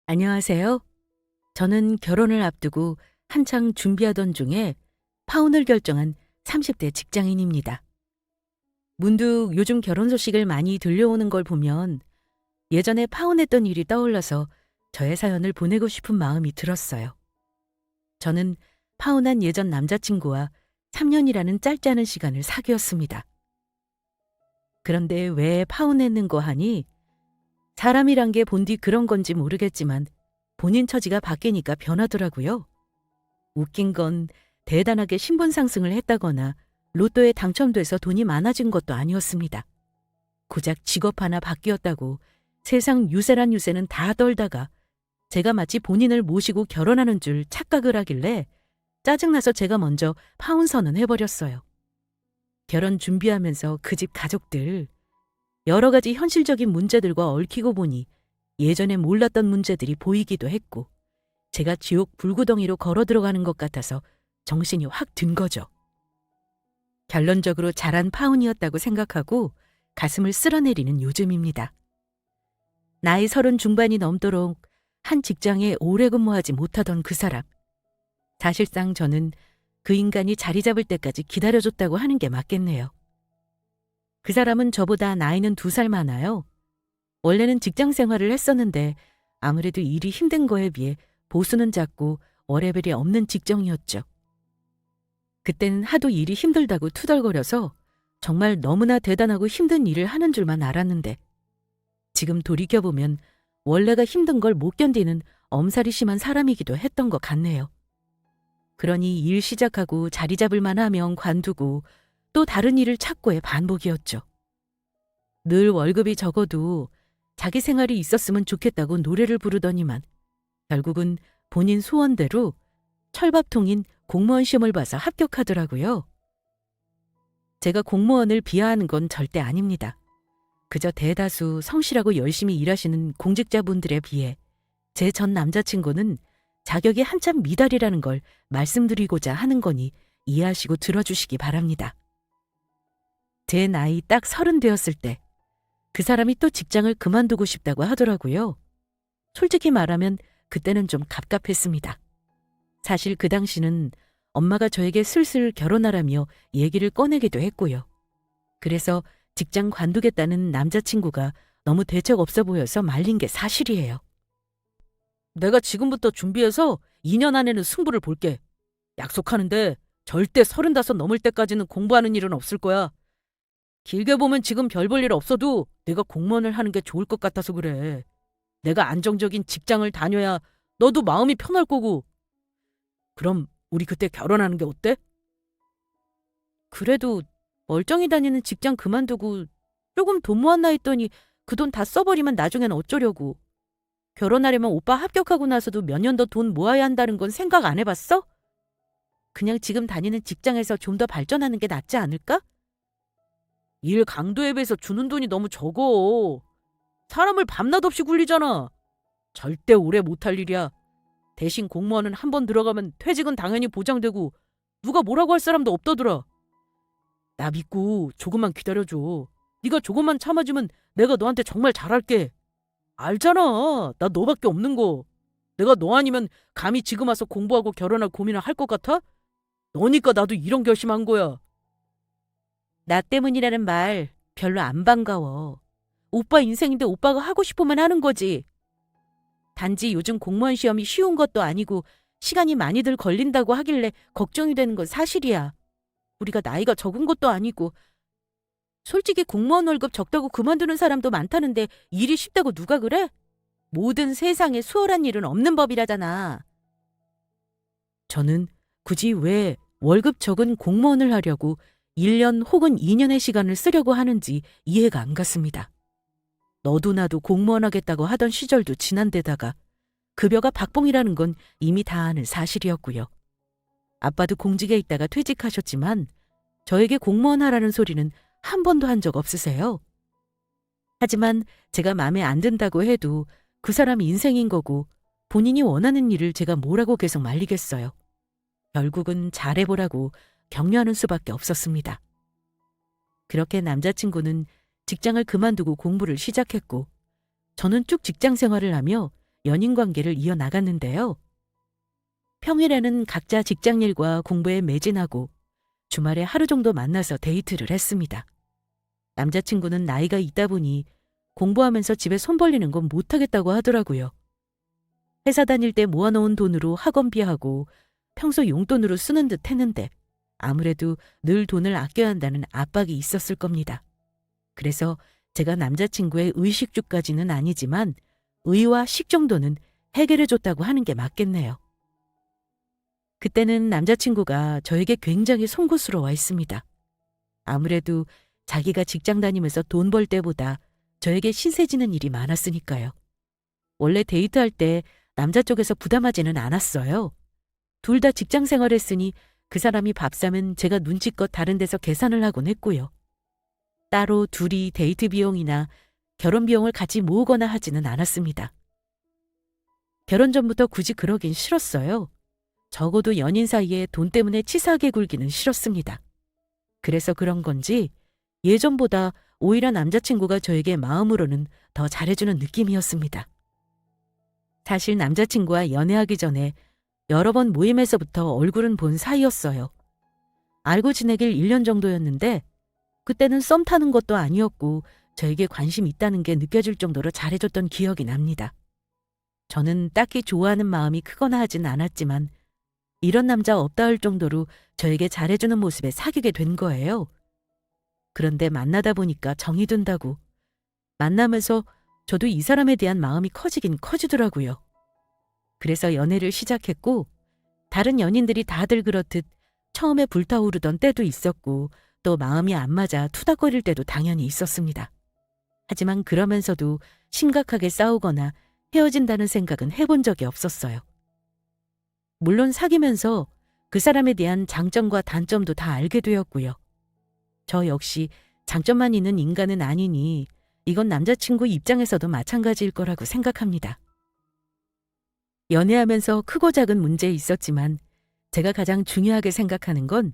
안녕하세요. 저는 결혼을 앞두고 한창 준비하던 중에 파혼을 결정한 30대 직장인입니다. 문득 요즘 결혼 소식을 많이 들려오는 걸 보면 예전에 파혼했던 일이 떠올라서 저의 사연을 보내고 싶은 마음이 들었어요. 저는 파혼한 예전 남자친구와 3년이라는 짧지 않은 시간을 사귀었습니다. 그런데 왜 파혼했는고 하니 사람이란 게 본디 그런 건지 모르겠지만 본인 처지가 바뀌니까 변하더라고요. 웃긴 건 대단하게 신분 상승을 했다거나 로또에 당첨돼서 돈이 많아진 것도 아니었습니다. 고작 직업 하나 바뀌었다고 세상 유세란 유세는 다 떨다가 제가 마치 본인을 모시고 결혼하는 줄 착각을 하길래 짜증나서 제가 먼저 파혼 선언해버렸어요. 결혼 준비하면서 그 집 가족들 여러 가지 현실적인 문제들과 얽히고 보니 예전에 몰랐던 문제들이 보이기도 했고 제가 지옥 불구덩이로 걸어 들어가는 것 같아서 정신이 확 든 거죠. 결론적으로 잘한 파혼이었다고 생각하고 가슴을 쓸어내리는 요즘입니다. 나이 30 중반이 넘도록 한 직장에 오래 근무하지 못하던 그 사람. 사실상 저는 그 인간이 자리 잡을 때까지 기다려줬다고 하는 게 맞겠네요. 그 사람은 저보다 나이는 2살 많아요. 원래는 직장 생활을 했었는데 아무래도 일이 힘든 거에 비해 보수는 작고 월요일이 없는 직종이었죠. 그땐 하도 일이 힘들다고 투덜거려서 정말 너무나 대단하고 힘든 일을 하는 줄만 알았는데 지금 돌이켜보면 원래가 힘든 걸 못 견디는 엄살이 심한 사람이기도 했던 것 같네요. 그러니 일 시작하고 자리 잡을만 하면 관두고 또 다른 일을 찾고의 반복이었죠. 늘 월급이 적어도 자기 생활이 있었으면 좋겠다고 노래를 부르더니만 결국은 본인 소원대로 철밥통인 공무원 시험을 봐서 합격하더라고요. 제가 공무원을 비하하는 건 절대 아닙니다. 그저 대다수 성실하고 열심히 일하시는 공직자분들에 비해 제 전 남자친구는 자격이 한참 미달이라는 걸 말씀드리고자 하는 거니 이해하시고 들어주시기 바랍니다. 제 나이 딱 30 되었을 때 그 사람이 또 직장을 그만두고 싶다고 하더라고요. 솔직히 말하면 그때는 좀 갑갑했습니다. 사실 그 당시는 엄마가 저에게 슬슬 결혼하라며 얘기를 꺼내기도 했고요. 그래서 직장 관두겠다는 남자친구가 너무 대책 없어 보여서 말린 게 사실이에요. 내가 지금부터 준비해서 2년 안에는 승부를 볼게. 약속하는데 절대 35 넘을 때까지는 공부하는 일은 없을 거야. 길게 보면 지금 별 볼 일 없어도 내가 공무원을 하는 게 좋을 것 같아서 그래. 내가 안정적인 직장을 다녀야 너도 마음이 편할 거고. 그럼 우리 그때 결혼하는 게 어때? 그래도 멀쩡히 다니는 직장 그만두고 조금 돈 모았나 했더니 그 돈 다 써버리면 나중엔 어쩌려고. 결혼하려면 오빠 합격하고 나서도 몇 년 더 돈 모아야 한다는 건 생각 안 해봤어? 그냥 지금 다니는 직장에서 좀 더 발전하는 게 낫지 않을까? 일 강도에 비해서 주는 돈이 너무 적어. 사람을 밤낮 없이 굴리잖아. 절대 오래 못할 일이야. 대신 공무원은 한 번 들어가면 퇴직은 당연히 보장되고 누가 뭐라고 할 사람도 없더더라. 나 믿고 조금만 기다려줘. 네가 조금만 참아주면 내가 너한테 정말 잘할게. 알잖아. 나 너밖에 없는 거. 내가 너 아니면 감히 지금 와서 공부하고 결혼할 고민을 할 것 같아? 너니까 나도 이런 결심한 거야. 나 때문이라는 말 별로 안 반가워. 오빠 인생인데 오빠가 하고 싶으면 하는 거지. 단지 요즘 공무원 시험이 쉬운 것도 아니고 시간이 많이들 걸린다고 하길래 걱정이 되는 건 사실이야. 우리가 나이가 적은 것도 아니고 솔직히 공무원 월급 적다고 그만두는 사람도 많다는데 일이 쉽다고 누가 그래? 모든 세상에 수월한 일은 없는 법이라잖아. 저는 굳이 왜 월급 적은 공무원을 하려고 1년 혹은 2년의 시간을 쓰려고 하는지 이해가 안 갔습니다. 너도 나도 공무원 하겠다고 하던 시절도 지난 데다가 급여가 박봉이라는 건 이미 다 아는 사실이었고요. 아빠도 공직에 있다가 퇴직하셨지만 저에게 공무원 하라는 소리는 한 번도 한 적 없으세요. 하지만 제가 마음에 안 든다고 해도 그 사람 인생인 거고 본인이 원하는 일을 제가 뭐라고 계속 말리겠어요. 결국은 잘해보라고 격려하는 수밖에 없었습니다. 그렇게 남자친구는 직장을 그만두고 공부를 시작했고 저는 쭉 직장 생활을 하며 연인 관계를 이어나갔는데요. 평일에는 각자 직장일과 공부에 매진하고 주말에 하루 정도 만나서 데이트를 했습니다. 남자친구는 나이가 있다 보니 공부하면서 집에 손 벌리는 건 못하겠다고 하더라고요. 회사 다닐 때 모아놓은 돈으로 학원비하고 평소 용돈으로 쓰는 듯 했는데 아무래도 늘 돈을 아껴야 한다는 압박이 있었을 겁니다. 그래서 제가 남자친구의 의식주까지는 아니지만 의와 식 정도는 해결해줬다고 하는 게 맞겠네요. 그때는 남자친구가 저에게 굉장히 송구스러워 했습니다. 아무래도 자기가 직장 다니면서 돈 벌 때보다 저에게 신세지는 일이 많았으니까요. 원래 데이트할 때 남자 쪽에서 부담하지는 않았어요. 둘 다 직장 생활했으니 그 사람이 밥 사면 제가 눈치껏 다른 데서 계산을 하곤 했고요. 따로 둘이 데이트 비용이나 결혼 비용을 같이 모으거나 하지는 않았습니다. 결혼 전부터 굳이 그러긴 싫었어요. 적어도 연인 사이에 돈 때문에 치사하게 굴기는 싫었습니다. 그래서 그런 건지 예전보다 오히려 남자친구가 저에게 마음으로는 더 잘해주는 느낌이었습니다. 사실 남자친구와 연애하기 전에 여러 번 모임에서부터 얼굴은 본 사이였어요. 알고 지내길 1년 정도였는데 그때는 썸 타는 것도 아니었고 저에게 관심 있다는 게 느껴질 정도로 잘해줬던 기억이 납니다. 저는 딱히 좋아하는 마음이 크거나 하진 않았지만 이런 남자 없다 할 정도로 저에게 잘해주는 모습에 사귀게 된 거예요. 그런데 만나다 보니까 정이 든다고 만나면서 저도 이 사람에 대한 마음이 커지긴 커지더라고요. 그래서 연애를 시작했고 다른 연인들이 다들 그렇듯 처음에 불타오르던 때도 있었고 또 마음이 안 맞아 투닥거릴 때도 당연히 있었습니다. 하지만 그러면서도 심각하게 싸우거나 헤어진다는 생각은 해본 적이 없었어요. 물론 사귀면서 그 사람에 대한 장점과 단점도 다 알게 되었고요. 저 역시 장점만 있는 인간은 아니니 이건 남자친구 입장에서도 마찬가지일 거라고 생각합니다. 연애하면서 크고 작은 문제 있었지만 제가 가장 중요하게 생각하는 건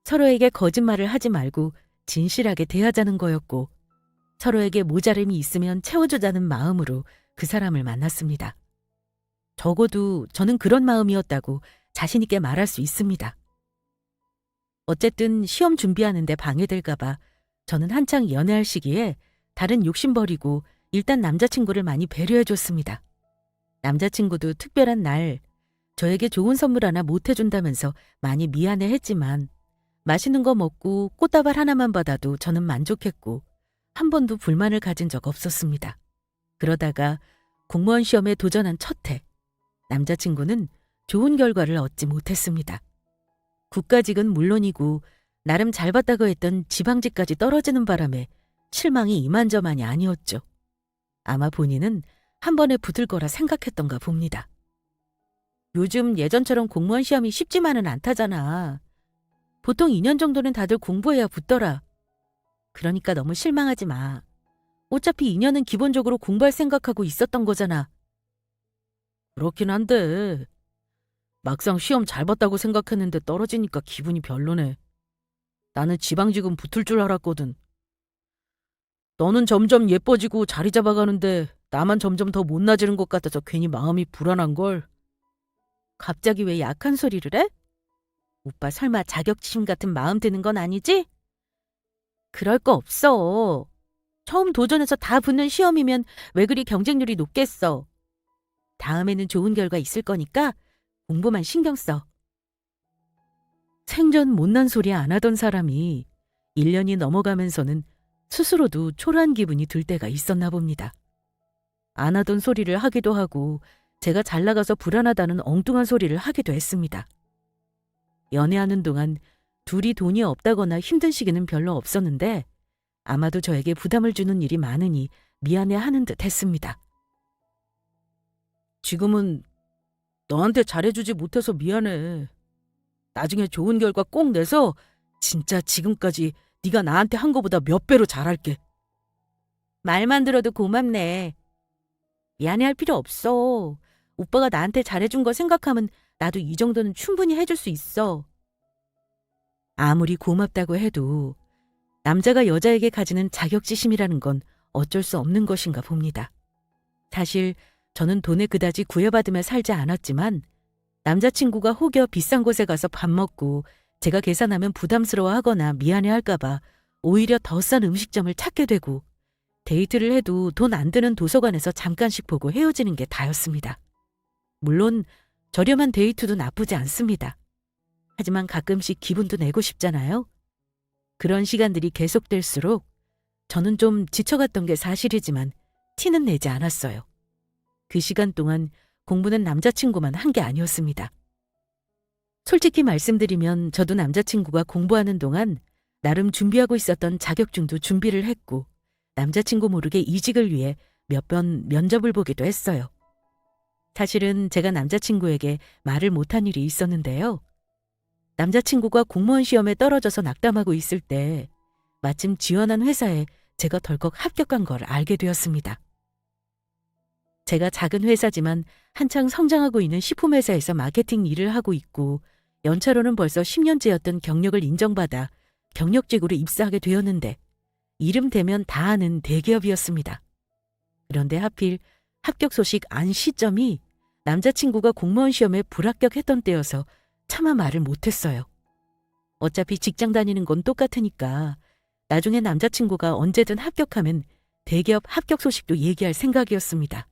서로에게 거짓말을 하지 말고 진실하게 대하자는 거였고 서로에게 모자름이 있으면 채워주자는 마음으로 그 사람을 만났습니다. 적어도 저는 그런 마음이었다고 자신 있게 말할 수 있습니다. 어쨌든 시험 준비하는데 방해될까 봐 저는 한창 연애할 시기에 다른 욕심 버리고 일단 남자친구를 많이 배려해줬습니다. 남자친구도 특별한 날 저에게 좋은 선물 하나 못 해준다면서 많이 미안해했지만 맛있는 거 먹고 꽃다발 하나만 받아도 저는 만족했고 한 번도 불만을 가진 적 없었습니다. 그러다가 공무원 시험에 도전한 첫 해, 남자친구는 좋은 결과를 얻지 못했습니다. 국가직은 물론이고 나름 잘 봤다고 했던 지방직까지 떨어지는 바람에 실망이 이만저만이 아니었죠. 아마 본인은 한 번에 붙을 거라 생각했던가 봅니다. 요즘 예전처럼 공무원 시험이 쉽지만은 않다잖아. 보통 2년 정도는 다들 공부해야 붙더라. 그러니까 너무 실망하지 마. 어차피 2년은 기본적으로 공부할 생각하고 있었던 거잖아. 그렇긴 한데 막상 시험 잘 봤다고 생각했는데 떨어지니까 기분이 별로네. 나는 지방직은 붙을 줄 알았거든. 너는 점점 예뻐지고 자리 잡아가는데 나만 점점 더 못나지는 것 같아서 괜히 마음이 불안한걸. 갑자기 왜 약한 소리를 해? 오빠 설마 자격지심 같은 마음 드는 건 아니지? 그럴 거 없어. 처음 도전해서 다 붙는 시험이면 왜 그리 경쟁률이 높겠어. 다음에는 좋은 결과 있을 거니까 공부만 신경 써. 생전 못난 소리 안 하던 사람이 1년이 넘어가면서는 스스로도 초라한 기분이 들 때가 있었나 봅니다. 안 하던 소리를 하기도 하고 제가 잘 나가서 불안하다는 엉뚱한 소리를 하기도 했습니다. 연애하는 동안 둘이 돈이 없다거나 힘든 시기는 별로 없었는데 아마도 저에게 부담을 주는 일이 많으니 미안해하는 듯 했습니다. 지금은 너한테 잘해주지 못해서 미안해. 나중에 좋은 결과 꼭 내서 진짜 지금까지 네가 나한테 한 거보다 몇 배로 잘할게. 말만 들어도 고맙네. 미안해할 필요 없어. 오빠가 나한테 잘해준 거 생각하면 나도 이 정도는 충분히 해줄 수 있어. 아무리 고맙다고 해도 남자가 여자에게 가지는 자격지심이라는 건 어쩔 수 없는 것인가 봅니다. 사실 저는 돈을 그다지 구애받으며 살지 않았지만 남자친구가 혹여 비싼 곳에 가서 밥 먹고 제가 계산하면 부담스러워하거나 미안해할까봐 오히려 더 싼 음식점을 찾게 되고 데이트를 해도 돈 안 드는 도서관에서 잠깐씩 보고 헤어지는 게 다였습니다. 물론 저렴한 데이트도 나쁘지 않습니다. 하지만 가끔씩 기분도 내고 싶잖아요. 그런 시간들이 계속될수록 저는 좀 지쳐갔던 게 사실이지만 티는 내지 않았어요. 그 시간 동안 공부는 남자친구만 한 게 아니었습니다. 솔직히 말씀드리면 저도 남자친구가 공부하는 동안 나름 준비하고 있었던 자격증도 준비를 했고 남자친구 모르게 이직을 위해 몇 번 면접을 보기도 했어요. 사실은 제가 남자친구에게 말을 못한 일이 있었는데요. 남자친구가 공무원 시험에 떨어져서 낙담하고 있을 때 마침 지원한 회사에 제가 덜컥 합격한 걸 알게 되었습니다. 제가 작은 회사지만 한창 성장하고 있는 식품회사에서 마케팅 일을 하고 있고 연차로는 벌써 10년째였던 경력을 인정받아 경력직으로 입사하게 되었는데 이름 대면 다 아는 대기업이었습니다. 그런데 하필 합격 소식 안 시점이 남자친구가 공무원 시험에 불합격했던 때여서 차마 말을 못했어요. 어차피 직장 다니는 건 똑같으니까 나중에 남자친구가 언제든 합격하면 대기업 합격 소식도 얘기할 생각이었습니다.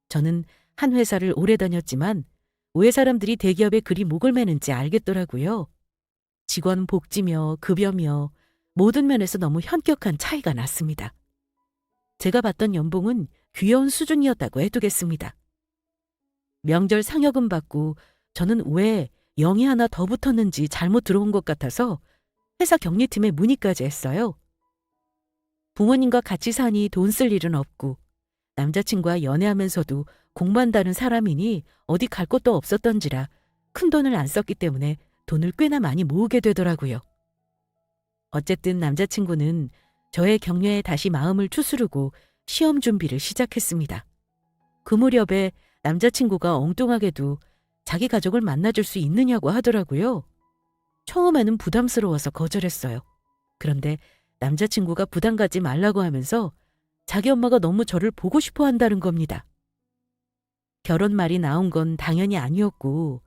저는 한 회사를 오래 다녔지만 왜 사람들이 대기업에 그리 목을 매는지 알겠더라고요. 직원 복지며 급여며 모든 면에서 너무 현격한 차이가 났습니다. 제가 받던 연봉은 귀여운 수준이었다고 해두겠습니다. 명절 상여금 받고 저는 왜 0이 하나 더 붙었는지 잘못 들어온 것 같아서 회사 격리팀에 문의까지 했어요. 부모님과 같이 사니 돈 쓸 일은 없고 남자친구와 연애하면서도 공부한다는 사람이니 어디 갈 곳도 없었던지라 큰 돈을 안 썼기 때문에 돈을 꽤나 많이 모으게 되더라고요. 어쨌든 남자친구는 저의 격려에 다시 마음을 추스르고 시험 준비를 시작했습니다. 그 무렵에 남자친구가 엉뚱하게도 자기 가족을 만나줄 수 있느냐고 하더라고요. 처음에는 부담스러워서 거절했어요. 그런데 남자친구가 부담 갖지 말라고 하면서 자기 엄마가 너무 저를 보고 싶어 한다는 겁니다. 결혼 말이 나온 건 당연히 아니었고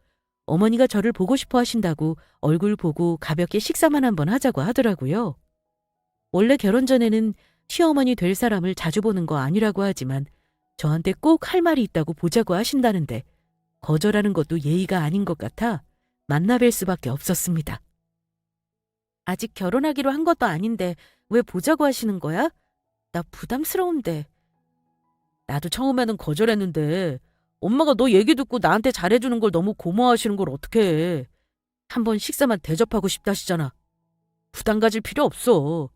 어머니가 저를 보고 싶어 하신다고 얼굴 보고 가볍게 식사만 한번 하자고 하더라고요. 원래 결혼 전에는 시어머니 될 사람을 자주 보는 거 아니라고 하지만 저한테 꼭 할 말이 있다고 보자고 하신다는데 거절하는 것도 예의가 아닌 것 같아 만나뵐 수밖에 없었습니다. 아직 결혼하기로 한 것도 아닌데 왜 보자고 하시는 거야? 나 부담스러운데. 나도 처음에는 거절했는데 엄마가 너 얘기 듣고 나한테 잘해주는 걸 너무 고마워하시는 걸 어떻게 해. 한번 식사만 대접하고 싶다시잖아. 부담 가질 필요 없어.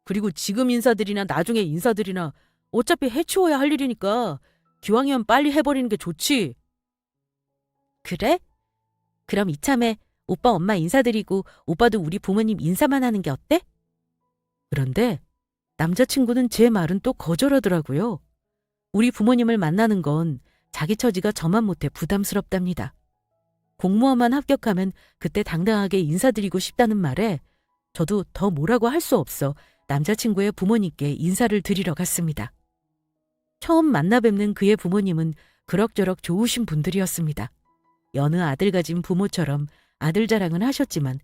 그리고 지금 인사들이나 나중에 인사들이나 어차피 해치워야 할 일이니까 기왕이면 빨리 해버리는 게 좋지. 그래? 그럼 이참에 오빠 엄마 인사드리고 오빠도 우리 부모님 인사만 하는 게 어때? 그런데 남자친구는 제 말은 또 거절하더라고요. 우리 부모님을 만나는 건 자기 처지가 저만 못해 부담스럽답니다. 공무원만 합격하면 그때 당당하게 인사드리고 싶다는 말에 저도 더 뭐라고 할 수 없어 남자친구의 부모님께 인사를 드리러 갔습니다. 처음 만나 뵙는 그의 부모님은 그럭저럭 좋으신 분들이었습니다. 여느 아들 가진 부모처럼 아들 자랑은 하셨지만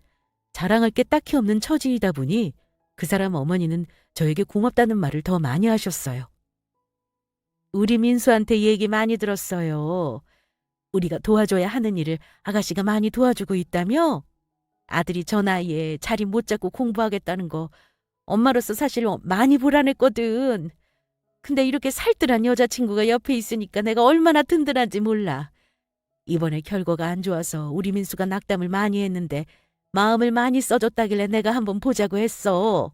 자랑할 게 딱히 없는 처지이다 보니 그 사람 어머니는 저에게 고맙다는 말을 더 많이 하셨어요. 우리 민수한테 얘기 많이 들었어요. 우리가 도와줘야 하는 일을 아가씨가 많이 도와주고 있다며? 아들이 저 나이에 자리 못 잡고 공부하겠다는 거 엄마로서 사실 많이 불안했거든. 근데 이렇게 살뜰한 여자친구가 옆에 있으니까 내가 얼마나 든든한지 몰라. 이번에 결과가 안 좋아서 우리 민수가 낙담을 많이 했는데 마음을 많이 써줬다길래 내가 한번 보자고 했어.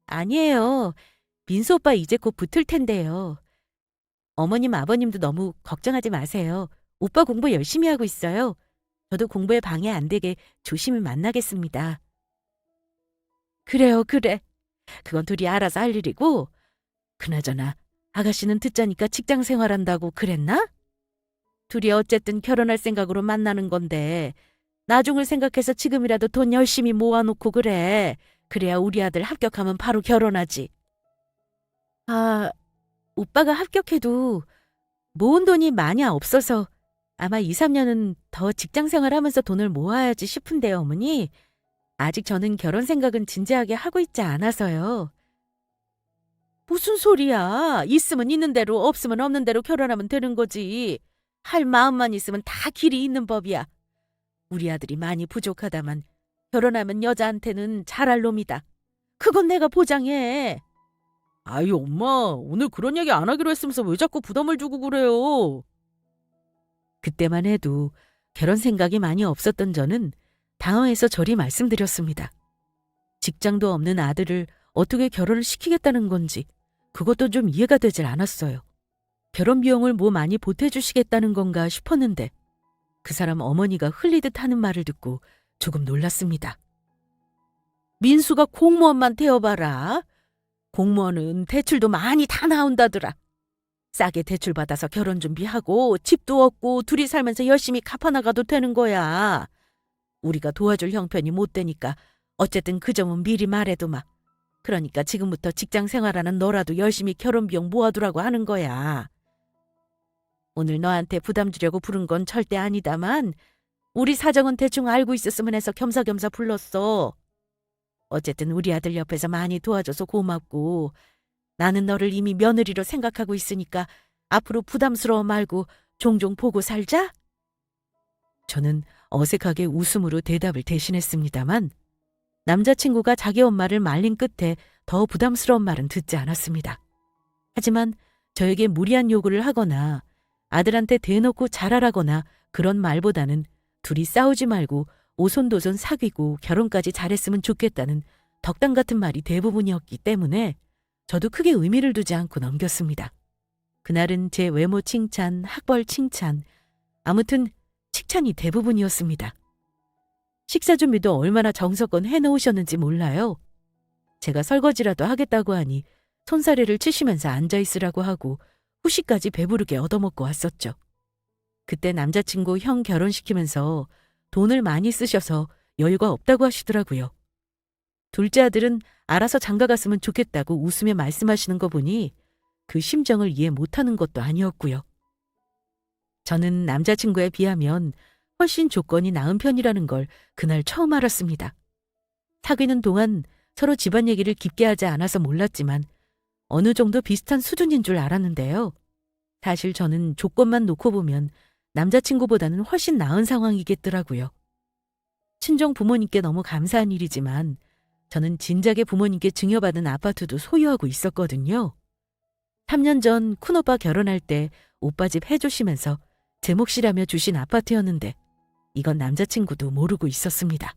아니에요. 민수 오빠 이제 곧 붙을 텐데요. 어머님 아버님도 너무 걱정하지 마세요. 오빠 공부 열심히 하고 있어요. 저도 공부에 방해 안 되게 조심히 만나겠습니다. 그래요, 그래. 그건 둘이 알아서 할 일이고. 그나저나 아가씨는 듣자니까 직장 생활한다고 그랬나? 둘이 어쨌든 결혼할 생각으로 만나는 건데 나중을 생각해서 지금이라도 돈 열심히 모아놓고 그래. 그래야 우리 아들 합격하면 바로 결혼하지. 아, 오빠가 합격해도 모은 돈이 많이 없어서 아마 2, 3년은 더 직장 생활하면서 돈을 모아야지 싶은데요, 어머니. 아직 저는 결혼 생각은 진지하게 하고 있지 않아서요. 무슨 소리야? 있으면 있는 대로, 없으면 없는 대로 결혼하면 되는 거지. 할 마음만 있으면 다 길이 있는 법이야. 우리 아들이 많이 부족하다만 결혼하면 여자한테는 잘할 놈이다. 그건 내가 보장해. 아이, 엄마, 오늘 그런 얘기 안 하기로 했으면서 왜 자꾸 부담을 주고 그래요? 그때만 해도 결혼 생각이 많이 없었던 저는 당황해서 저리 말씀드렸습니다. 직장도 없는 아들을 어떻게 결혼을 시키겠다는 건지 그것도 좀 이해가 되질 않았어요. 결혼 비용을 뭐 많이 보태주시겠다는 건가 싶었는데 그 사람 어머니가 흘리듯 하는 말을 듣고 조금 놀랐습니다. 민수가 공무원만 태워봐라. 공무원은 대출도 많이 다 나온다더라. 싸게 대출 받아서 결혼 준비하고 집도 얻고 둘이 살면서 열심히 갚아나가도 되는 거야. 우리가 도와줄 형편이 못 되니까 어쨌든 그 점은 미리 말해도 마. 그러니까 지금부터 직장 생활하는 너라도 열심히 결혼 비용 모아두라고 하는 거야. 오늘 너한테 부담 주려고 부른 건 절대 아니다만 우리 사정은 대충 알고 있었으면 해서 겸사겸사 불렀어. 어쨌든 우리 아들 옆에서 많이 도와줘서 고맙고 나는 너를 이미 며느리로 생각하고 있으니까 앞으로 부담스러워 말고 종종 보고 살자? 저는 어색하게 웃음으로 대답을 대신했습니다만 남자친구가 자기 엄마를 말린 끝에 더 부담스러운 말은 듣지 않았습니다. 하지만 저에게 무리한 요구를 하거나 아들한테 대놓고 잘하라거나 그런 말보다는 둘이 싸우지 말고 오손도손 사귀고 결혼까지 잘했으면 좋겠다는 덕담 같은 말이 대부분이었기 때문에 저도 크게 의미를 두지 않고 넘겼습니다. 그날은 제 외모 칭찬, 학벌 칭찬, 아무튼 칭찬이 대부분이었습니다. 식사 준비도 얼마나 정성껏 해놓으셨는지 몰라요. 제가 설거지라도 하겠다고 하니 손사래를 치시면서 앉아있으라고 하고 후식까지 배부르게 얻어먹고 왔었죠. 그때 남자친구 형 결혼시키면서 돈을 많이 쓰셔서 여유가 없다고 하시더라고요. 둘째 아들은 알아서 장가 갔으면 좋겠다고 웃으며 말씀하시는 거 보니 그 심정을 이해 못하는 것도 아니었고요. 저는 남자친구에 비하면 훨씬 조건이 나은 편이라는 걸 그날 처음 알았습니다. 사귀는 동안 서로 집안 얘기를 깊게 하지 않아서 몰랐지만 어느 정도 비슷한 수준인 줄 알았는데요. 사실 저는 조건만 놓고 보면 남자친구보다는 훨씬 나은 상황이겠더라고요. 친정 부모님께 너무 감사한 일이지만 저는 진작에 부모님께 증여받은 아파트도 소유하고 있었거든요. 3년 전 큰오빠 결혼할 때 오빠 집 해주시면서 제 몫이라며 주신 아파트였는데 이건 남자친구도 모르고 있었습니다.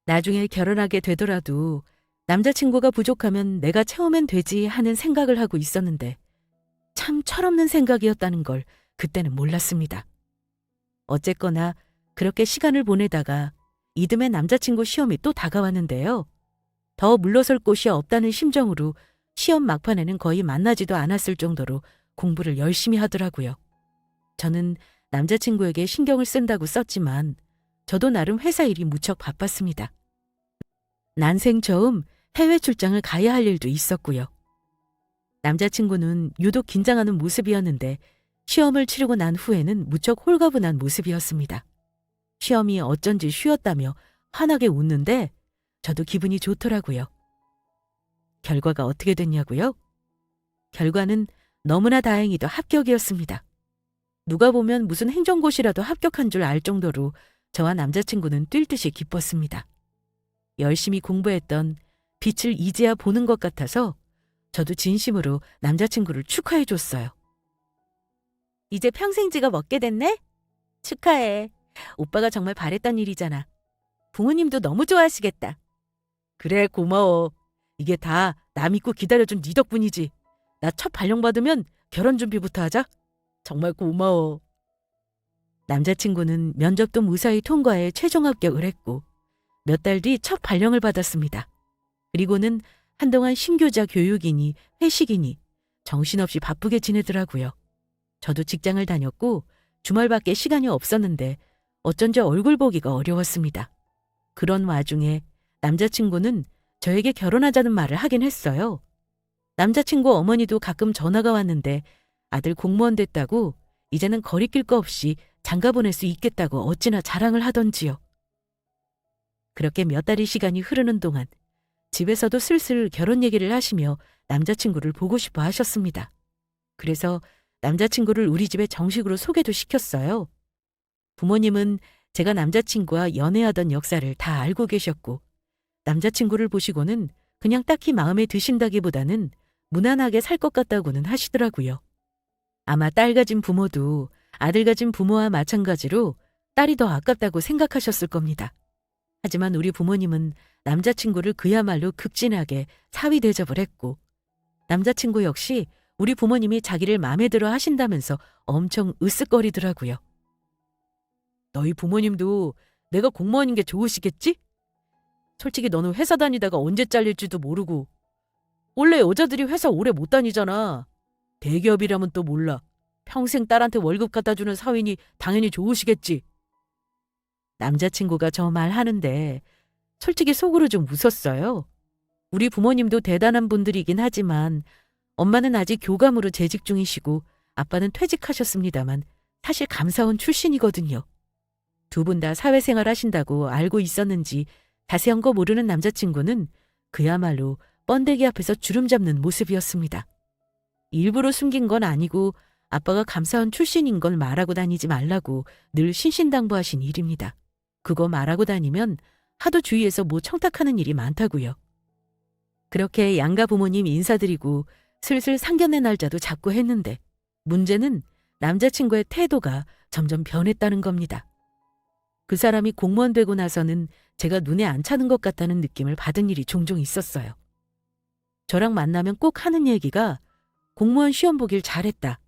나중에 결혼하게 되더라도 남자친구가 부족하면 내가 채우면 되지 하는 생각을 하고 있었는데 참 철없는 생각이었다는 걸 그때는 몰랐습니다. 어쨌거나 그렇게 시간을 보내다가 이듬해 남자친구 시험이 또 다가왔는데요. 더 물러설 곳이 없다는 심정으로 시험 막판에는 거의 만나지도 않았을 정도로 공부를 열심히 하더라고요. 저는 남자친구에게 신경을 쓴다고 썼지만 저도 나름 회사 일이 무척 바빴습니다. 난생 처음 해외 출장을 가야 할 일도 있었고요. 남자친구는 유독 긴장하는 모습이었는데 시험을 치르고 난 후에는 무척 홀가분한 모습이었습니다. 시험이 어쩐지 쉬웠다며 환하게 웃는데 저도 기분이 좋더라고요. 결과가 어떻게 됐냐고요? 결과는 너무나 다행히도 합격이었습니다. 누가 보면 무슨 행정고시라도 합격한 줄 알 정도로 저와 남자친구는 뛸 듯이 기뻤습니다. 열심히 공부했던 빛을 이제야 보는 것 같아서 저도 진심으로 남자친구를 축하해 줬어요. 이제 평생지가 먹게 됐네? 축하해. 오빠가 정말 바랬던 일이잖아. 부모님도 너무 좋아하시겠다. 그래, 고마워. 이게 다 나 믿고 기다려준 네 덕분이지. 나 첫 발령받으면 결혼 준비부터 하자. 정말 고마워. 남자친구는 면접도 무사히 통과해 최종 합격을 했고 몇 달 뒤 첫 발령을 받았습니다. 그리고는 한동안 신교자 교육이니 회식이니 정신없이 바쁘게 지내더라고요. 저도 직장을 다녔고 주말밖에 시간이 없었는데 어쩐지 얼굴 보기가 어려웠습니다. 그런 와중에 남자친구는 저에게 결혼하자는 말을 하긴 했어요. 남자친구 어머니도 가끔 전화가 왔는데 아들 공무원 됐다고 이제는 거리낄 거 없이 장가 보낼 수 있겠다고 어찌나 자랑을 하던지요. 그렇게 몇 달의 시간이 흐르는 동안 집에서도 슬슬 결혼 얘기를 하시며 남자친구를 보고 싶어 하셨습니다. 그래서 남자친구를 우리 집에 정식으로 소개도 시켰어요. 부모님은 제가 남자친구와 연애하던 역사를 다 알고 계셨고 남자친구를 보시고는 그냥 딱히 마음에 드신다기보다는 무난하게 살 것 같다고는 하시더라고요. 아마 딸 가진 부모도 아들 가진 부모와 마찬가지로 딸이 더 아깝다고 생각하셨을 겁니다. 하지만 우리 부모님은 남자친구를 그야말로 극진하게 사위 대접을 했고 남자친구 역시 우리 부모님이 자기를 마음에 들어 하신다면서 엄청 으쓱거리더라고요. 너희 부모님도 내가 공무원인 게 좋으시겠지? 솔직히 너는 회사 다니다가 언제 잘릴지도 모르고 원래 여자들이 회사 오래 못 다니잖아. 대기업이라면 또 몰라. 평생 딸한테 월급 갖다 주는 사위니 당연히 좋으시겠지. 남자친구가 저 말 하는데 솔직히 속으로 좀 웃었어요. 우리 부모님도 대단한 분들이긴 하지만 엄마는 아직 교감으로 재직 중이시고 아빠는 퇴직하셨습니다만 사실 감사원 출신이거든요. 두 분 다 사회생활 하신다고 알고 있었는지 자세한 거 모르는 남자친구는 그야말로 번데기 앞에서 주름 잡는 모습이었습니다. 일부러 숨긴 건 아니고 아빠가 감사원 출신인 걸 말하고 다니지 말라고 늘 신신당부하신 일입니다. 그거 말하고 다니면 하도 주위에서 뭐 청탁하는 일이 많다고요. 그렇게 양가 부모님 인사드리고 슬슬 상견례 날짜도 잡고 했는데 문제는 남자친구의 태도가 점점 변했다는 겁니다. 그 사람이 공무원 되고 나서는 제가 눈에 안 차는 것 같다는 느낌을 받은 일이 종종 있었어요. 저랑 만나면 꼭 하는 얘기가 공무원 시험 보길 잘했다.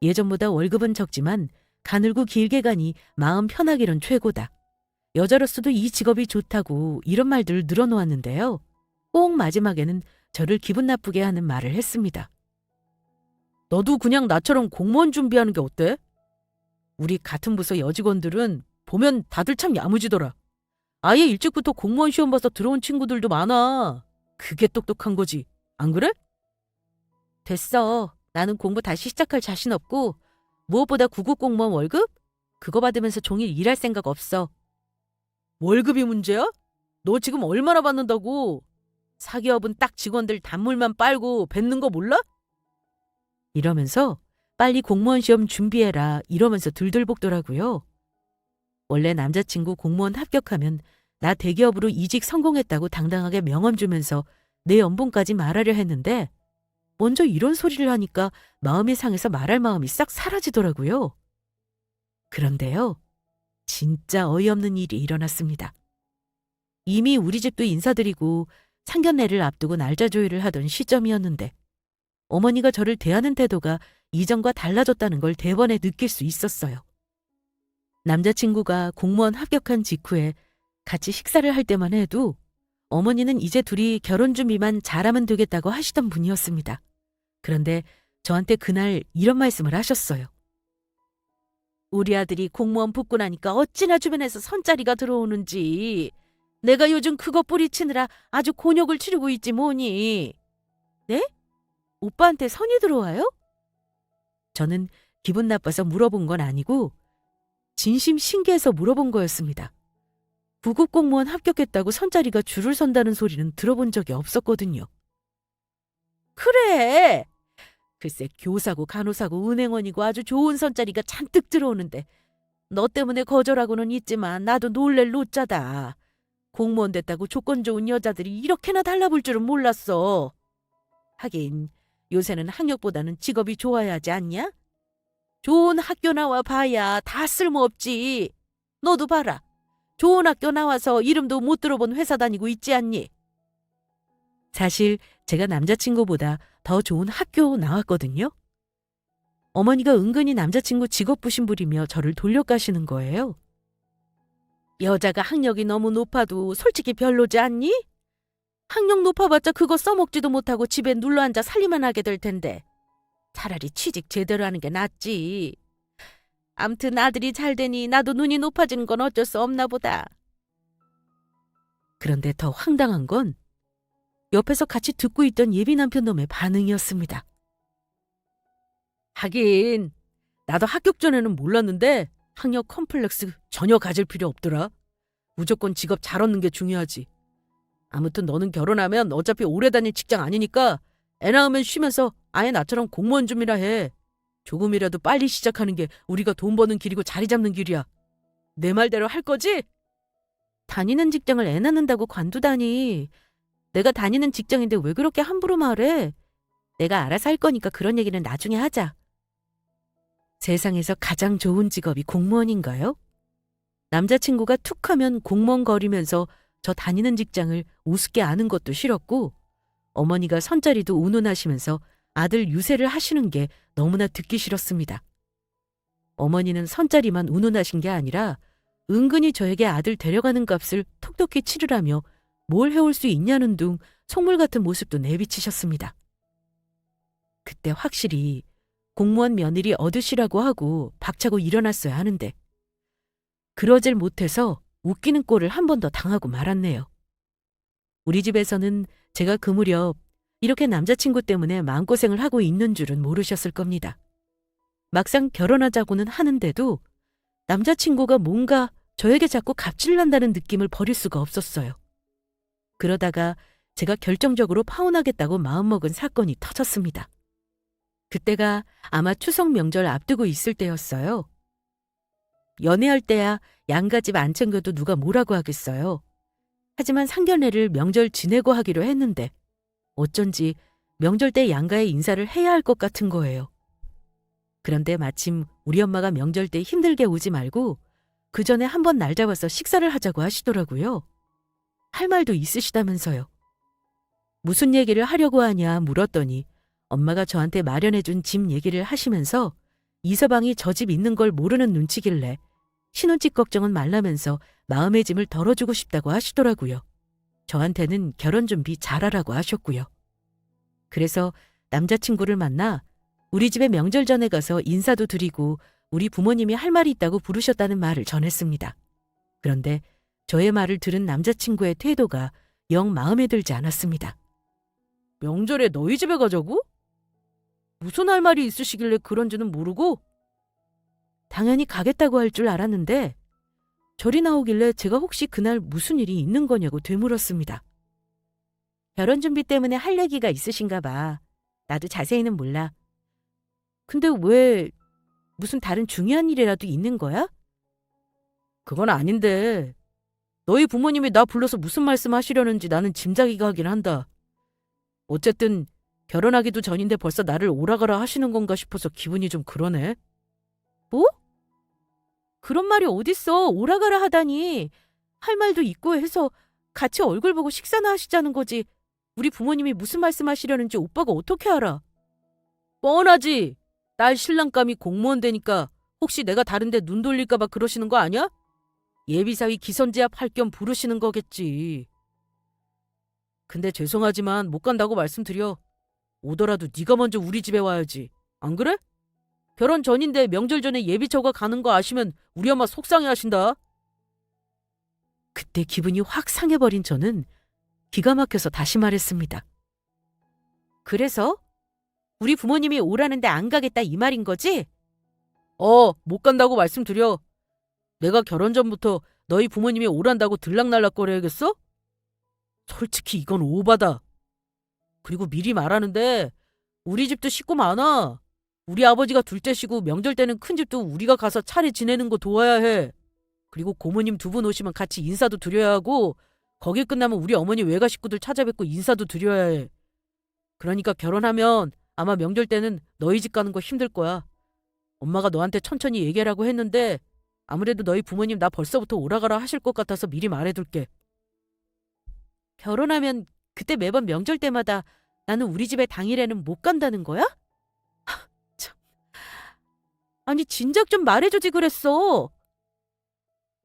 예전보다 월급은 적지만 가늘고 길게 가니 마음 편하기론 최고다. 여자로서도 이 직업이 좋다고 이런 말들을 늘어놓았는데요. 꼭 마지막에는 저를 기분 나쁘게 하는 말을 했습니다. 너도 그냥 나처럼 공무원 준비하는 게 어때? 우리 같은 부서 여직원들은 보면 다들 참 야무지더라. 아예 일찍부터 공무원 시험 봐서 들어온 친구들도 많아. 그게 똑똑한 거지. 안 그래? 됐어. 나는 공부 다시 시작할 자신 없고 무엇보다 구급 공무원 월급? 그거 받으면서 종일 일할 생각 없어. 월급이 문제야? 너 지금 얼마나 받는다고? 사기업은 딱 직원들 단물만 빨고 뱉는 거 몰라? 이러면서 빨리 공무원 시험 준비해라 이러면서 들들 볶더라고요. 원래 남자친구 공무원 합격하면 나 대기업으로 이직 성공했다고 당당하게 명함 주면서 내 연봉까지 말하려 했는데 먼저 이런 소리를 하니까 마음이 상해서 말할 마음이 싹 사라지더라고요. 그런데요. 진짜 어이없는 일이 일어났습니다. 이미 우리 집도 인사드리고 상견례를 앞두고 날짜 조율을 하던 시점이었는데 어머니가 저를 대하는 태도가 이전과 달라졌다는 걸 대번에 느낄 수 있었어요. 남자친구가 공무원 합격한 직후에 같이 식사를 할 때만 해도 어머니는 이제 둘이 결혼 준비만 잘하면 되겠다고 하시던 분이었습니다. 그런데 저한테 그날 이런 말씀을 하셨어요. 우리 아들이 공무원 붙고 나니까 어찌나 주변에서 선자리가 들어오는지 내가 요즘 그거 뿌리치느라 아주 곤욕을 치르고 있지 뭐니. 네? 오빠한테 선이 들어와요? 저는 기분 나빠서 물어본 건 아니고 진심 신기해서 물어본 거였습니다. 부급 공무원 합격했다고 선자리가 줄을 선다는 소리는 들어본 적이 없었거든요. 그래! 글쎄 교사고 간호사고 은행원이고 아주 좋은 선자리가 잔뜩 들어오는데 너 때문에 거절하고는 있지만 나도 놀랠 노짜다. 공무원 됐다고 조건 좋은 여자들이 이렇게나 달라붙을 줄은 몰랐어. 하긴 요새는 학력보다는 직업이 좋아야 하지 않냐? 좋은 학교 나와 봐야 다 쓸모없지. 너도 봐라. 좋은 학교 나와서 이름도 못 들어본 회사 다니고 있지 않니? 사실 제가 남자친구보다 더 좋은 학교 나왔거든요. 어머니가 은근히 남자친구 직업 부심부리며 저를 돌려가시는 거예요. 여자가 학력이 너무 높아도 솔직히 별로지 않니? 학력 높아봤자 그거 써먹지도 못하고 집에 눌러앉아 살림만 하게 될 텐데 차라리 취직 제대로 하는 게 낫지. 암튼 아들이 잘 되니 나도 눈이 높아지는 건 어쩔 수 없나 보다. 그런데 더 황당한 건 옆에서 같이 듣고 있던 예비 남편 놈의 반응이었습니다. 하긴 나도 합격 전에는 몰랐는데 학력 컴플렉스 전혀 가질 필요 없더라. 무조건 직업 잘 얻는 게 중요하지. 아무튼 너는 결혼하면 어차피 오래 다닐 직장 아니니까 애 낳으면 쉬면서 아예 나처럼 공무원 좀이라 해. 조금이라도 빨리 시작하는 게 우리가 돈 버는 길이고 자리 잡는 길이야. 내 말대로 할 거지? 다니는 직장을 애 낳는다고 관두다니. 내가 다니는 직장인데 왜 그렇게 함부로 말해? 내가 알아서 할 거니까 그런 얘기는 나중에 하자. 세상에서 가장 좋은 직업이 공무원인가요? 남자친구가 툭 하면 공무원 거리면서 저 다니는 직장을 우습게 아는 것도 싫었고, 어머니가 선자리도 운운하시면서 아들 유세를 하시는 게 너무나 듣기 싫었습니다. 어머니는 선자리만 운운하신 게 아니라 은근히 저에게 아들 데려가는 값을 톡톡히 치르라며 뭘 해올 수 있냐는 둥 속물 같은 모습도 내비치셨습니다. 그때 확실히 공무원 며느리 얻으시라고 하고 박차고 일어났어야 하는데 그러질 못해서 웃기는 꼴을 한 번 더 당하고 말았네요. 우리 집에서는 제가 그 무렵 이렇게 남자친구 때문에 마음고생을 하고 있는 줄은 모르셨을 겁니다. 막상 결혼하자고는 하는데도 남자친구가 뭔가 저에게 자꾸 갑질난다는 느낌을 버릴 수가 없었어요. 그러다가 제가 결정적으로 파혼하겠다고 마음먹은 사건이 터졌습니다. 그때가 아마 추석 명절 앞두고 있을 때였어요. 연애할 때야 양가집 안 챙겨도 누가 뭐라고 하겠어요. 하지만 상견례를 명절 지내고 하기로 했는데 어쩐지 명절 때 양가에 인사를 해야 할 것 같은 거예요. 그런데 마침 우리 엄마가 명절 때 힘들게 오지 말고 그 전에 한번 날 잡아서 식사를 하자고 하시더라고요. 할 말도 있으시다면서요. 무슨 얘기를 하려고 하냐 물었더니 엄마가 저한테 마련해준 집 얘기를 하시면서 이서방이 저 집 있는 걸 모르는 눈치길래 신혼집 걱정은 말라면서 마음의 짐을 덜어주고 싶다고 하시더라고요. 저한테는 결혼 준비 잘하라고 하셨고요. 그래서 남자친구를 만나 우리 집에 명절 전에 가서 인사도 드리고 우리 부모님이 할 말이 있다고 부르셨다는 말을 전했습니다. 그런데 저의 말을 들은 남자친구의 태도가 영 마음에 들지 않았습니다. 명절에 너희 집에 가자고? 무슨 할 말이 있으시길래 그런지는 모르고? 당연히 가겠다고 할 줄 알았는데 절이 나오길래 제가 혹시 그날 무슨 일이 있는 거냐고 되물었습니다. 결혼 준비 때문에 할 얘기가 있으신가 봐. 나도 자세히는 몰라. 근데 왜 무슨 다른 중요한 일이라도 있는 거야? 그건 아닌데 너희 부모님이 나 불러서 무슨 말씀 하시려는지 나는 짐작이 가긴 한다. 어쨌든 결혼하기도 전인데 벌써 나를 오라가라 하시는 건가 싶어서 기분이 좀 그러네. 뭐? 그런 말이 어딨어. 오라가라 하다니. 할 말도 있고 해서 같이 얼굴 보고 식사나 하시자는 거지. 우리 부모님이 무슨 말씀하시려는지 오빠가 어떻게 알아? 뻔하지. 딸 신랑감이 공무원 되니까 혹시 내가 다른데 눈 돌릴까 봐 그러시는 거 아니야? 예비사위 기선제압 할 겸 부르시는 거겠지. 근데 죄송하지만 못 간다고 말씀드려. 오더라도 네가 먼저 우리 집에 와야지. 안 그래? 결혼 전인데 명절 전에 예비처가 가는 거 아시면 우리 엄마 속상해하신다. 그때 기분이 확 상해버린 저는 기가 막혀서 다시 말했습니다. 그래서? 우리 부모님이 오라는데 안 가겠다 이 말인 거지? 못 간다고 말씀드려. 내가 결혼 전부터 너희 부모님이 오란다고 들락날락거려야겠어? 솔직히 이건 오바다. 그리고 미리 말하는데 우리 집도 식구 많아. 우리 아버지가 둘째시고 명절 때는 큰 집도 우리가 가서 차례 지내는 거 도와야 해. 그리고 고모님 두 분 오시면 같이 인사도 드려야 하고 거기 끝나면 우리 어머니 외가 식구들 찾아뵙고 인사도 드려야 해. 그러니까 결혼하면 아마 명절 때는 너희 집 가는 거 힘들 거야. 엄마가 너한테 천천히 얘기하라고 했는데 아무래도 너희 부모님 나 벌써부터 오라가라 하실 것 같아서 미리 말해둘게. 결혼하면 그때 매번 명절 때마다 나는 우리 집에 당일에는 못 간다는 거야? 참. 아니 진작 좀 말해주지 그랬어.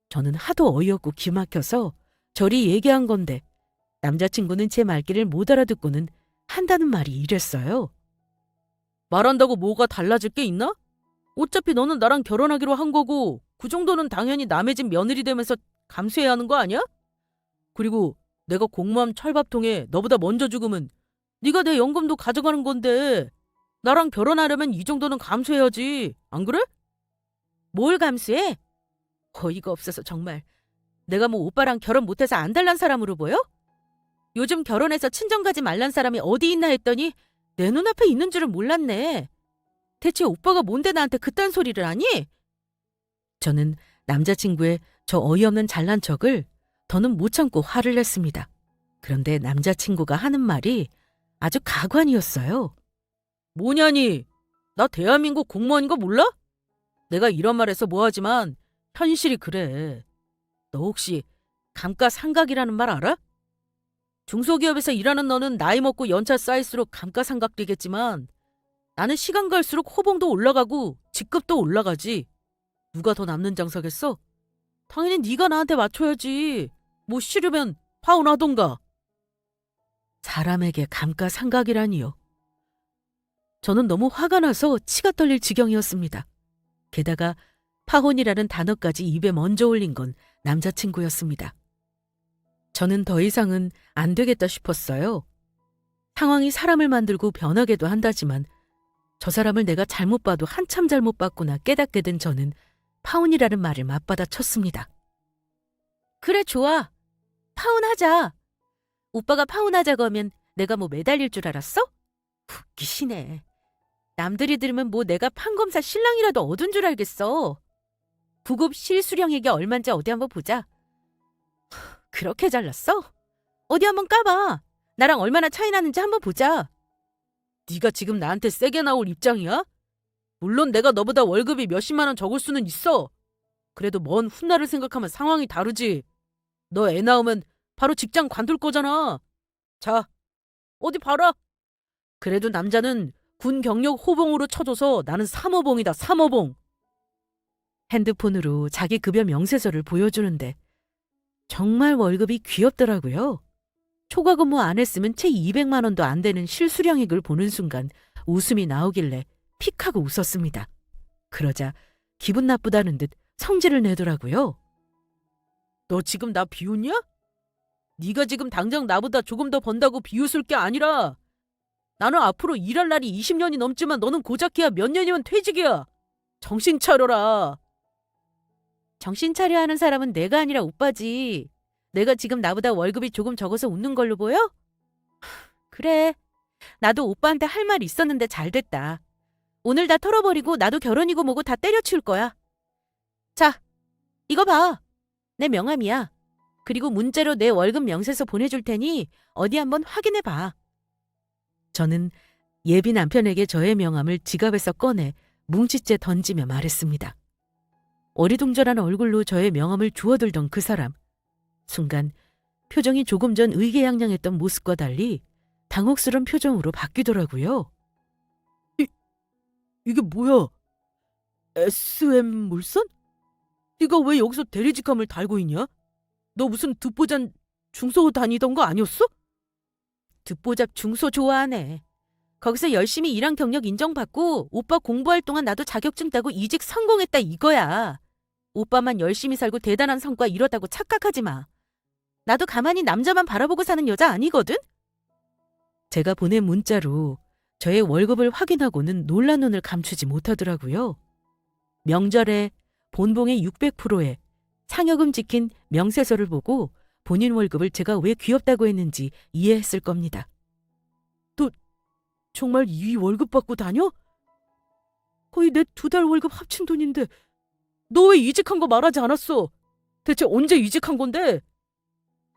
저는 하도 어이없고 기막혀서 저리 얘기한 건데 남자친구는 제 말귀를 못 알아듣고는 한다는 말이 이랬어요. 말한다고 뭐가 달라질 게 있나? 어차피 너는 나랑 결혼하기로 한 거고 그 정도는 당연히 남의 집 며느리 되면서 감수해야 하는 거 아니야? 그리고 내가 공무원 철밥통에 너보다 먼저 죽으면 네가 내 연금도 가져가는 건데 나랑 결혼하려면 이 정도는 감수해야지. 안 그래? 뭘 감수해? 어이가 없어서 정말. 내가 뭐 오빠랑 결혼 못해서 안달난 사람으로 보여? 요즘 결혼해서 친정 가지 말란 사람이 어디 있나 했더니 내 눈앞에 있는 줄은 몰랐네. 대체 오빠가 뭔데 나한테 그딴 소리를 하니? 저는 남자친구의 저 어이없는 잘난 척을 더는 못 참고 화를 냈습니다. 그런데 남자친구가 하는 말이 아주 가관이었어요. 뭐냐니? 나 대한민국 공무원인 거 몰라? 내가 이런 말해서 뭐하지만 현실이 그래. 너 혹시 감가상각이라는 말 알아? 중소기업에서 일하는 너는 나이 먹고 연차 쌓일수록 감가상각되겠지만 나는 시간 갈수록 호봉도 올라가고 직급도 올라가지. 누가 더 남는 장사겠어? 당연히 네가 나한테 맞춰야지. 뭐 싫으면 파혼하던가. 사람에게 감가상각이라니요. 저는 너무 화가 나서 치가 떨릴 지경이었습니다. 게다가 파혼이라는 단어까지 입에 먼저 올린 건 남자친구였습니다. 저는 더 이상은 안 되겠다 싶었어요. 상황이 사람을 만들고 변하게도 한다지만 저 사람을 내가 잘못 봐도 한참 잘못 봤구나 깨닫게 된 저는 파혼이라는 말을 맞받아 쳤습니다. 그래, 좋아. 파혼하자. 오빠가 파혼하자고 하면 내가 뭐 매달릴 줄 알았어? 웃기시네. 남들이 들으면 뭐 내가 판검사 신랑이라도 얻은 줄 알겠어. 부급 실수령액이 얼만지 어디 한번 보자. 그렇게 잘났어? 어디 한번 까봐. 나랑 얼마나 차이 나는지 한번 보자. 네가 지금 나한테 세게 나올 입장이야? 물론 내가 너보다 월급이 몇십만 원 적을 수는 있어. 그래도 먼 훗날을 생각하면 상황이 다르지. 너 애 낳으면 바로 직장 관둘 거잖아. 자, 어디 봐라. 그래도 남자는 군 경력 호봉으로 쳐줘서 나는 3호봉이다, 3호봉. 핸드폰으로 자기 급여 명세서를 보여주는데 정말 월급이 귀엽더라고요. 초과 근무 안 했으면 채 200만 원도 안 되는 실수령액을 보는 순간 웃음이 나오길래 픽 하고 웃었습니다. 그러자 기분 나쁘다는 듯 성질을 내더라고요. 너 지금 나 비웃냐? 네가 지금 당장 나보다 조금 더 번다고 비웃을 게 아니라 나는 앞으로 일할 날이 20년이 넘지만 너는 고작해야 몇 년이면 퇴직이야. 정신 차려라. 정신 차려 하는 사람은 내가 아니라 오빠지. 내가 지금 나보다 월급이 조금 적어서 웃는 걸로 보여? 그래. 나도 오빠한테 할 말 있었는데 잘 됐다. 오늘 다 털어버리고 나도 결혼이고 뭐고 다 때려치울 거야. 자, 이거 봐. 내 명함이야. 그리고 문자로 내 월급 명세서 보내줄 테니 어디 한번 확인해 봐. 저는 예비 남편에게 저의 명함을 지갑에서 꺼내 뭉치째 던지며 말했습니다. 어리둥절한 얼굴로 저의 명함을 주워들던 그 사람. 순간 표정이 조금 전 의기양양했던 모습과 달리 당혹스런 표정으로 바뀌더라고요. 이게 뭐야? SM 물선? 네가 왜 여기서 대리직함을 달고 있냐? 너 무슨 듣보잡 중소 다니던 거 아니었어? 듣보잡 중소 좋아하네. 거기서 열심히 일한 경력 인정받고 오빠 공부할 동안 나도 자격증 따고 이직 성공했다 이거야. 오빠만 열심히 살고 대단한 성과 이뤘다고 착각하지 마. 나도 가만히 남자만 바라보고 사는 여자 아니거든? 제가 보낸 문자로 저의 월급을 확인하고는 놀란 눈을 감추지 못하더라고요. 명절에 본봉의 600%에 상여금 찍힌 명세서를 보고 본인 월급을 제가 왜 귀엽다고 했는지 이해했을 겁니다. 너 정말 이 월급 받고 다녀? 거의 내 2달 월급 합친 돈인데 너 왜 이직한 거 말하지 않았어? 대체 언제 이직한 건데?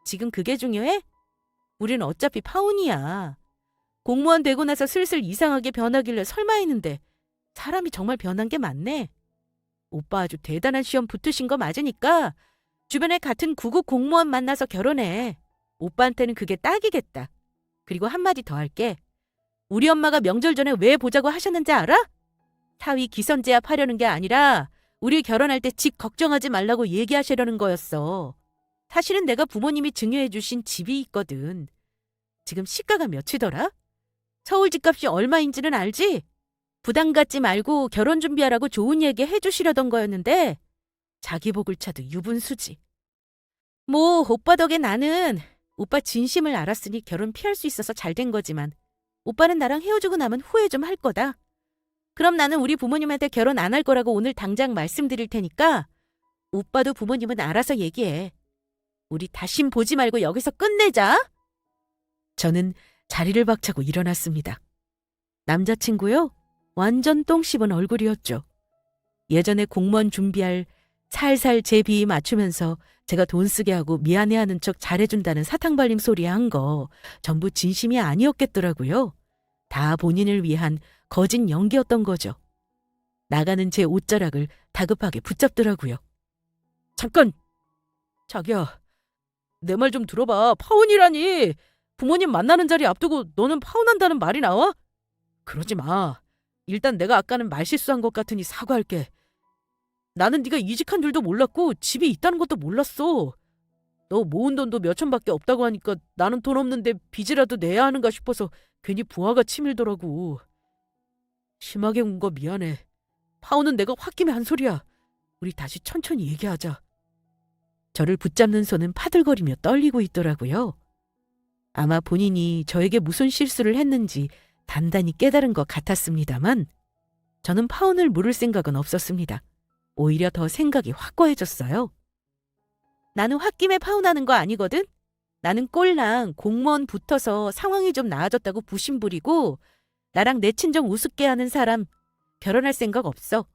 지금 그게 중요해? 우린 어차피 파혼이야. 공무원 되고 나서 슬슬 이상하게 변하길래 설마 했는데 사람이 정말 변한 게 많네. 오빠 아주 대단한 시험 붙으신 거 맞으니까 주변에 같은 구급 공무원 만나서 결혼해. 오빠한테는 그게 딱이겠다. 그리고 한마디 더 할게. 우리 엄마가 명절 전에 왜 보자고 하셨는지 알아? 사위 기선제압 하려는 게 아니라 우리 결혼할 때 집 걱정하지 말라고 얘기하시려는 거였어. 사실은 내가 부모님이 증여해 주신 집이 있거든. 지금 시가가 몇이더라? 서울 집값이 얼마인지는 알지? 부담 갖지 말고 결혼 준비하라고 좋은 얘기 해주시려던 거였는데 자기 복을 차도 유분수지. 뭐 오빠 덕에 나는 오빠 진심을 알았으니 결혼 피할 수 있어서 잘 된 거지만 오빠는 나랑 헤어지고 나면 후회 좀 할 거다. 그럼 나는 우리 부모님한테 결혼 안 할 거라고 오늘 당장 말씀드릴 테니까 오빠도 부모님은 알아서 얘기해. 우리 다신 보지 말고 여기서 끝내자. 저는 자리를 박차고 일어났습니다. 남자친구요? 완전 똥 씹은 얼굴이었죠. 예전에 공무원 준비할 살살 제 비위 맞추면서 제가 돈 쓰게 하고 미안해하는 척 잘해준다는 사탕발림 소리 한 거 전부 진심이 아니었겠더라고요. 다 본인을 위한 거짓 연기였던 거죠. 나가는 제 옷자락을 다급하게 붙잡더라고요. 잠깐! 자기야, 내 말 좀 들어봐. 파혼이라니! 부모님 만나는 자리 앞두고 너는 파혼한다는 말이 나와? 그러지 마. 일단 내가 아까는 말실수한 것 같으니 사과할게. 나는 네가 이직한 줄도 몰랐고 집이 있다는 것도 몰랐어. 너 모은 돈도 몇천밖에 없다고 하니까 나는 돈 없는데 빚이라도 내야 하는가 싶어서 괜히 부하가 치밀더라고. 심하게 운 거 미안해. 파혼은 내가 홧김에 한 소리야. 우리 다시 천천히 얘기하자. 저를 붙잡는 손은 파들거리며 떨리고 있더라고요. 아마 본인이 저에게 무슨 실수를 했는지 단단히 깨달은 것 같았습니다만 저는 파혼을 물을 생각은 없었습니다. 오히려 더 생각이 확고해졌어요. 나는 홧김에 파혼하는 거 아니거든? 나는 꼴랑 공무원 붙어서 상황이 좀 나아졌다고 부심 부리고 나랑 내 친정 우습게 하는 사람 결혼할 생각 없어.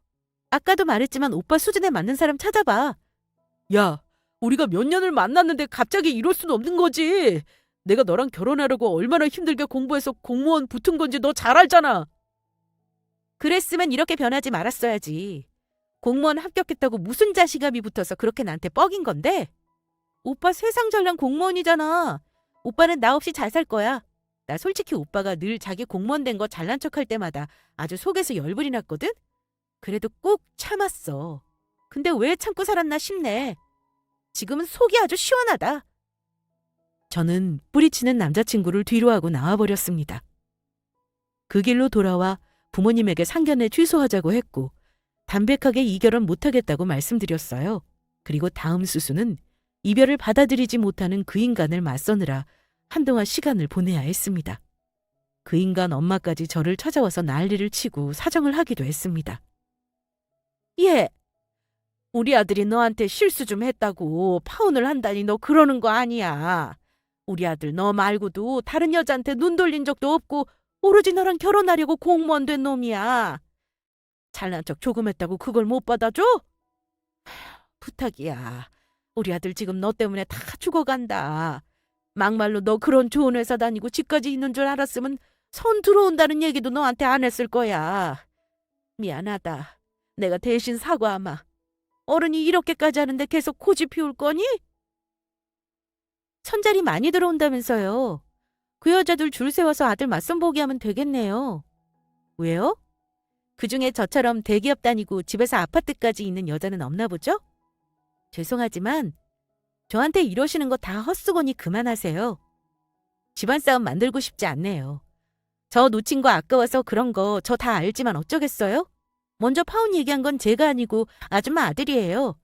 아까도 말했지만 오빠 수준에 맞는 사람 찾아봐. 야, 우리가 몇 년을 만났는데 갑자기 이럴 순 없는 거지. 내가 너랑 결혼하려고 얼마나 힘들게 공부해서 공무원 붙은 건지 너 잘 알잖아. 그랬으면 이렇게 변하지 말았어야지. 공무원 합격했다고 무슨 자신감이 붙어서 그렇게 나한테 뻐긴 건데? 오빠 세상 잘난 공무원이잖아. 오빠는 나 없이 잘 살 거야. 나 솔직히 오빠가 늘 자기 공무원 된 거 잘난 척할 때마다 아주 속에서 열불이 났거든? 그래도 꾹 참았어. 근데 왜 참고 살았나 싶네. 지금은 속이 아주 시원하다. 저는 뿌리치는 남자친구를 뒤로하고 나와버렸습니다. 그 길로 돌아와 부모님에게 상견례 취소하자고 했고 담백하게 이 결혼 못하겠다고 말씀드렸어요. 그리고 다음 수순은 이별을 받아들이지 못하는 그 인간을 맞서느라 한동안 시간을 보내야 했습니다. 그 인간 엄마까지 저를 찾아와서 난리를 치고 사정을 하기도 했습니다. 예, 우리 아들이 너한테 실수 좀 했다고 파혼을 한다니 너 그러는 거 아니야. 우리 아들 너 말고도 다른 여자한테 눈 돌린 적도 없고 오로지 너랑 결혼하려고 공무원 된 놈이야. 잘난 척 조금 했다고 그걸 못 받아줘? 부탁이야. 우리 아들 지금 너 때문에 다 죽어간다. 막말로 너 그런 좋은 회사 다니고 집까지 있는 줄 알았으면 손 들어온다는 얘기도 너한테 안 했을 거야. 미안하다. 내가 대신 사과하마. 어른이 이렇게까지 하는데 계속 고집 피울 거니? 선자리 많이 들어온다면서요. 그 여자들 줄 세워서 아들 맞선 보기 하면 되겠네요. 왜요? 그중에 저처럼 대기업 다니고 집에서 아파트까지 있는 여자는 없나 보죠? 죄송하지만 저한테 이러시는 거 다 헛수고니 그만하세요. 집안 싸움 만들고 싶지 않네요. 저 놓친 거 아까워서 그런 거 저 다 알지만 어쩌겠어요? 먼저 파혼 얘기한 건 제가 아니고 아줌마 아들이에요.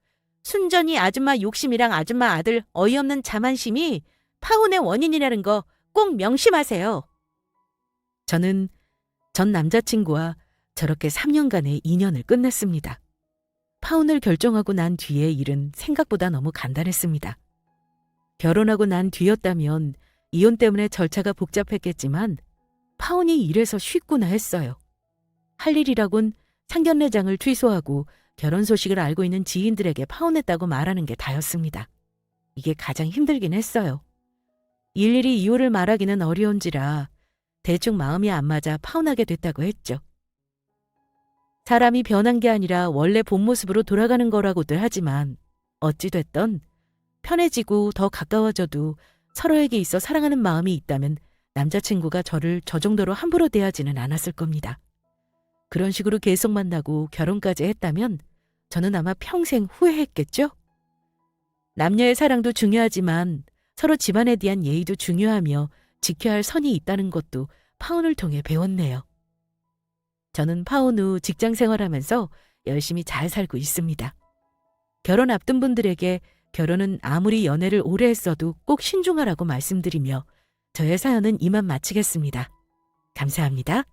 순전히 아줌마 욕심이랑 아줌마 아들 어이없는 자만심이 파혼의 원인이라는 거 꼭 명심하세요. 저는 전 남자친구와 저렇게 3년간의 인연을 끝냈습니다. 파혼을 결정하고 난 뒤의 일은 생각보다 너무 간단했습니다. 결혼하고 난 뒤였다면 이혼 때문에 절차가 복잡했겠지만 파혼이 이래서 쉽구나 했어요. 할 일이라곤 상견례장을 취소하고 결혼 소식을 알고 있는 지인들에게 파혼했다고 말하는 게 다였습니다. 이게 가장 힘들긴 했어요. 일일이 이유를 말하기는 어려운지라 대충 마음이 안 맞아 파혼하게 됐다고 했죠. 사람이 변한 게 아니라 원래 본 모습으로 돌아가는 거라고들 하지만 어찌됐던 편해지고 더 가까워져도 서로에게 있어 사랑하는 마음이 있다면 남자친구가 저를 저 정도로 함부로 대하지는 않았을 겁니다. 그런 식으로 계속 만나고 결혼까지 했다면 저는 아마 평생 후회했겠죠? 남녀의 사랑도 중요하지만 서로 집안에 대한 예의도 중요하며 지켜야 할 선이 있다는 것도 파혼을 통해 배웠네요. 저는 파혼 후 직장 생활하면서 열심히 잘 살고 있습니다. 결혼 앞둔 분들에게 결혼은 아무리 연애를 오래 했어도 꼭 신중하라고 말씀드리며 저의 사연은 이만 마치겠습니다. 감사합니다.